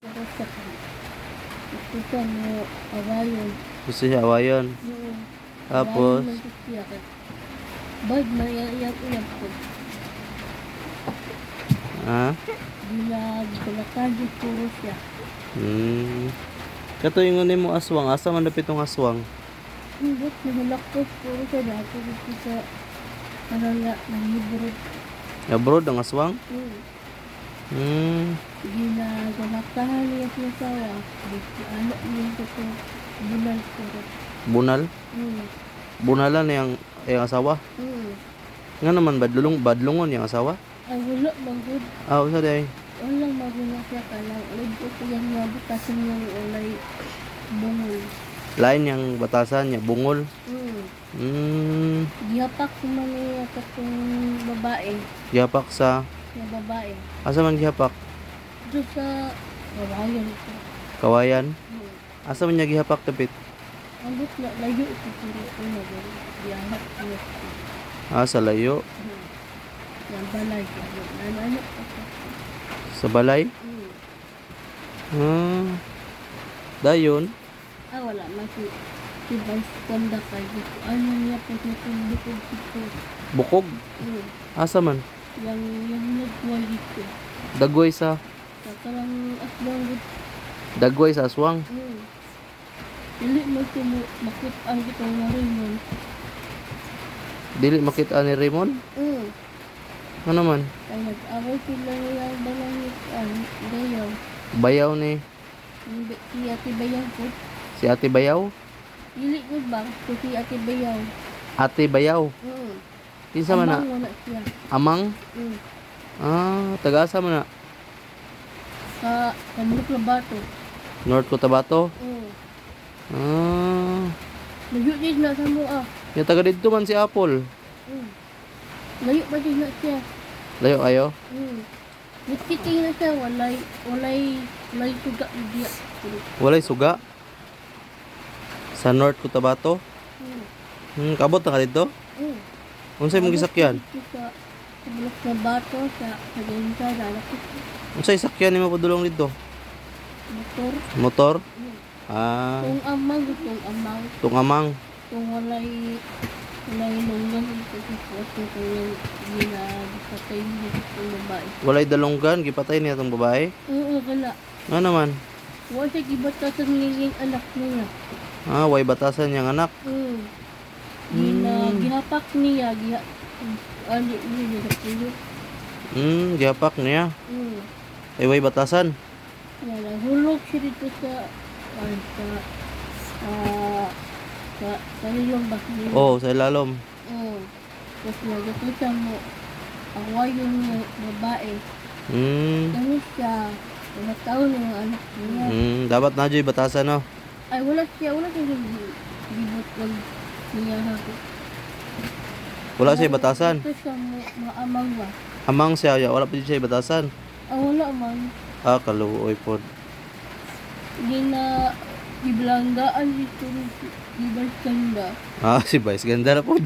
Tapos sa gusto siya mo awayon. Gusto siya awayon. Oo. Tapos, Awayon lang ko siya. Bag mayayap-iyap ko. ha? Bulakan yung puro siya. Katuingon ni mo aswang. Asa man dapit tong aswang? Hindi, nahulak ko puro siya dati. Gusto siya parang nangiburot. Abroad ang aswang? Ginagawaktahan niya siya sawa. Anak niya ko ito. Bunal puro. Bunal? Bunalan yung asawa? Nga naman, badlungon yung asawa? Ay, wala magod. Usa day. Walang maguna siya ka lang. Ulit ko siya nga butasin niyang ulay bungol. Lain yung batasan niya, bungol. Gihapak naman niya katong babae. Gihapak sa... Na babae. Asa man gihapak? Ito sa kawayan ito. Kawayan? Asa man niya gihapak tapit? Ambot na layo ito puro ko na gano'n. Gihapak niya. Sa layo. Yung balay. Ano pa siya. Sa balay? Dayon? Wala na si Vice Ganda kayo. Ano niya po itong bukod dito. Bukog? Asa man? Yung nagway dito. Dagway sa... Kakarang aswang dito. Dagway sa aswang? Dili mo ito makit ang itong narimon. Dili makita ni Raymond? Ano naman? Ay nag-away sila yung balangit gayaw. Bayaw ni... Si Ate Bayaw po. Si Ate Bayaw? Dili ko ba? Si Ate Bayaw. Ate Bayaw? Kinsa man na? Amang wala siya. Amang? Taga-asa man na? Sa Kamulok na Bato. North Cotabato? Layo din na sa mo Yung taga dito man si Apple. Layo pa din na siya. Layo kayo? Nagtiting na siya. Walay suga diya. Walay suga? Sa North Cotabato? Kabot na ka dito? Unsay mong gisakyan? Sa Kamulok na Bato. Sa Gainsa. Lalakit. Unsay sakyan ni mo padulong dito? Motor. Motor? Kung amang. Kung amang. Tungamang. Kung walay lunggan. Kung ginagpatay niya yung babae. Walay dalonggan, gipatay niya tong babae? Oo, wala. Ano naman? Wala siya gibatasan niyang anak niya. Way batasan niyang anak. Gihapak niya. Ali niya sa pulo. Gihapak niya. Ay way batasan. Hulog siya dito sa ilong ba? Sa ilalom. Tapos nagkakita mo away yung babae. Ganun siya. Wala taon yung anak niya. Dapat na dyan batasan, no? Ay, wala siya gibot lang niya ako. Wala siya batasan. Ito siya maamang ba? Amang siya, wala pa din siya batasan. Wala man. Kaluoy po. Iblanggaan dito. Ibang ganda. Si Vice, ganda na po.